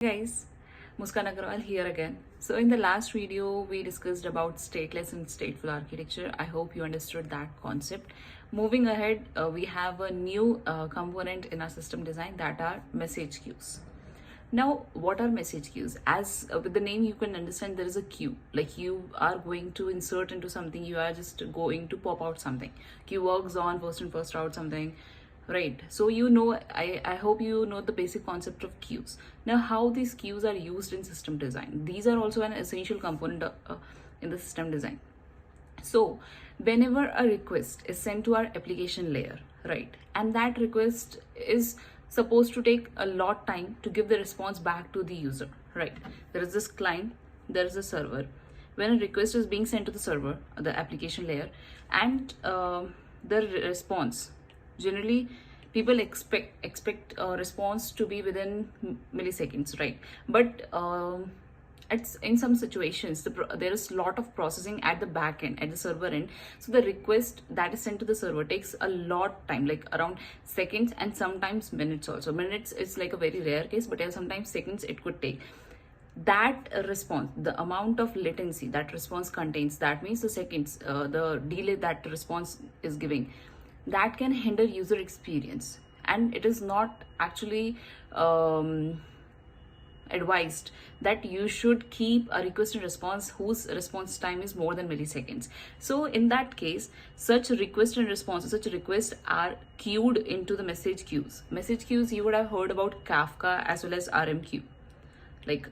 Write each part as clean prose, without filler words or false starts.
Guys, Muskan Agrawal here again. So in the last video, we discussed about stateless and stateful architecture. I hope you understood that concept. Moving ahead, we have a new component in our system design that are message queues. Now, what are message queues? As with the name, you can understand there is a queue. Like you are going to insert into something, you are just going to pop out something. Queue works on first in, first out something. Right, so I hope you know the basic concept of queues. Now, how these queues are used in system design. These are also an essential component in the system design. So, whenever a request is sent to our application layer, right, and that request is supposed to take a lot time to give the response back to the user, right? There is this client, there is a server. When a request is being sent to the server, the application layer, and the response, generally people expect a response to be within milliseconds, right? But it's in some situations there is a lot of processing at the back end, at the server end. So the request that is sent to the server takes a lot time, like around seconds and sometimes minutes also. Minutes is like a very rare case, but yeah, sometimes seconds it could take. That response, the amount of latency that response contains, that means the seconds, the delay that response is giving, that can hinder user experience, and it is not actually advised that you should keep a request and response whose response time is more than milliseconds. So in that case, such request and response, such requests are queued into the message queues. Message queues, you would have heard about Kafka as well as RMQ, like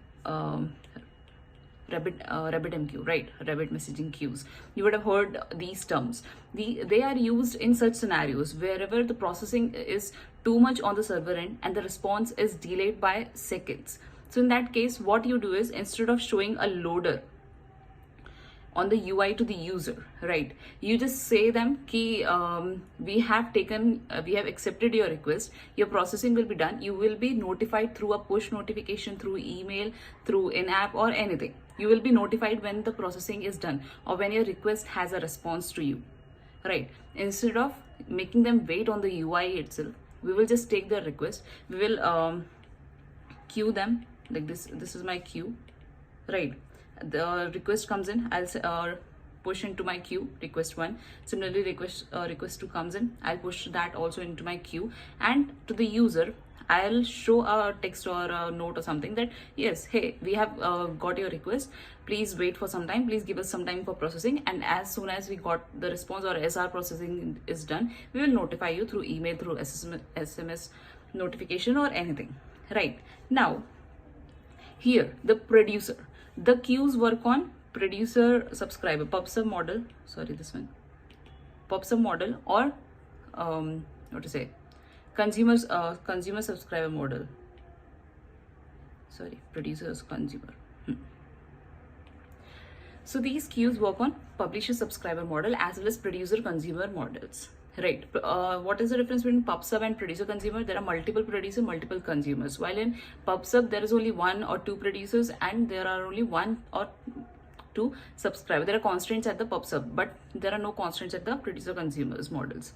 RabbitMQ, right? Rabbit messaging queues. You would have heard these terms. They are used in such scenarios wherever the processing is too much on the server end and the response is delayed by seconds. So in that case, what you do is, instead of showing a loader on the UI to the user, right, you just say them ki we have accepted your request, your processing will be done, you will be notified through a push notification, through email, through in-app or anything. You will be notified when the processing is done or when your request has a response to you, right? Instead of making them wait on the UI itself, we will just take the request, we will queue them like this. This is my queue, right? The request comes in, I'll push into my queue, request 1. Similarly, request 2 comes in, I'll push that also into my queue, and to the user I'll show a text or a note or something that yes, hey, we have got your request, please wait for some time, please give us some time for processing, and as soon as we got the response or as our processing is done, we will notify you through email, through SMS notification or anything, right? Now here, the producer, the queues work on producer subscriber pub/sub model, pub/sub model, or what to say, consumer subscriber model, producers consumer. So these queues work on publisher subscriber model as well as producer consumer models, right? What is the difference between pub/sub and producer consumer? There are multiple producer, multiple consumers, while in pub/sub there is only 1 or 2 producers and there are only 1 or 2 subscribers. There are constraints at the pub/sub, but there are no constraints at the producer consumers models.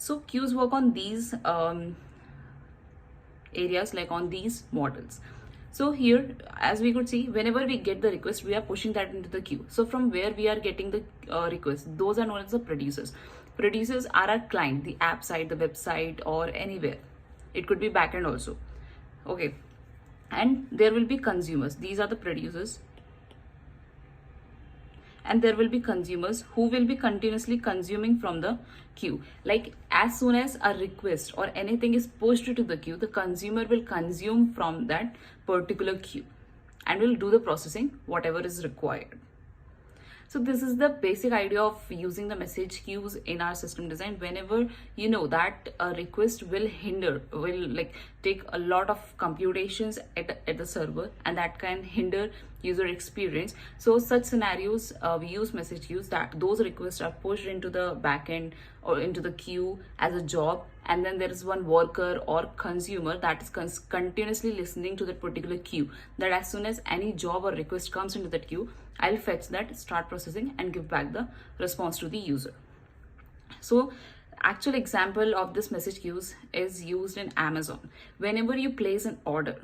So queues work on these areas, like on these models. So here, as we could see, whenever we get the request, we are pushing that into the queue. So from where we are getting the request, those are known as the producers. Producers are our client, the app side, the website, or anywhere. It could be backend also. Okay. And there will be consumers. These are the producers. And there will be consumers who will be continuously consuming from the queue. Like as soon as a request or anything is pushed to the queue, the consumer will consume from that particular queue and will do the processing, whatever is required. So this is the basic idea of using the message queues in our system design. Whenever you know that a request will like take a lot of computations at the server, and that can hinder user experience. So such scenarios, we use message queues, that those requests are pushed into the backend or into the queue as a job, and then there is one worker or consumer that is continuously listening to that particular queue, that as soon as any job or request comes into that queue, I'll fetch that, start processing, and give back the response to the user. So actual example of this message queues is used in Amazon. Whenever you place an order,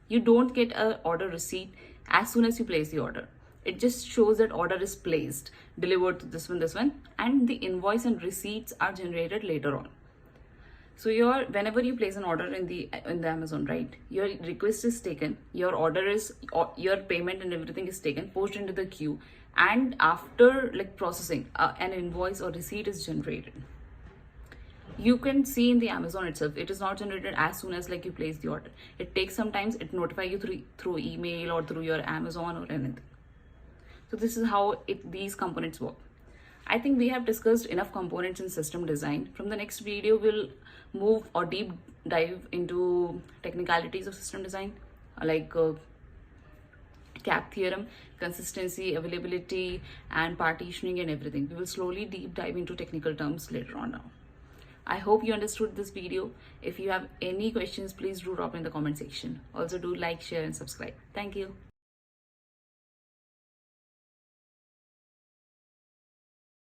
You don't get a order receipt as soon as you place the order. It just shows that order is placed, delivered to this one, and the invoice and receipts are generated later on. So whenever you place an order in the Amazon, right, your request is taken, your order is, your payment and everything is taken, pushed into the queue, and after like processing, an invoice or receipt is generated. You can see in the Amazon itself, it is not generated as soon as like you place the order. It takes some time. It notify you through email or through your Amazon or anything. So this is how these components work. I think we have discussed enough components in system design. From the next video, we'll move or deep dive into technicalities of system design, like cap theorem, consistency, availability, and partitioning and everything. We will slowly deep dive into technical terms later on now. I hope you understood this video. If you have any questions, please do drop in the comment section. Also do like, share, and subscribe. Thank you.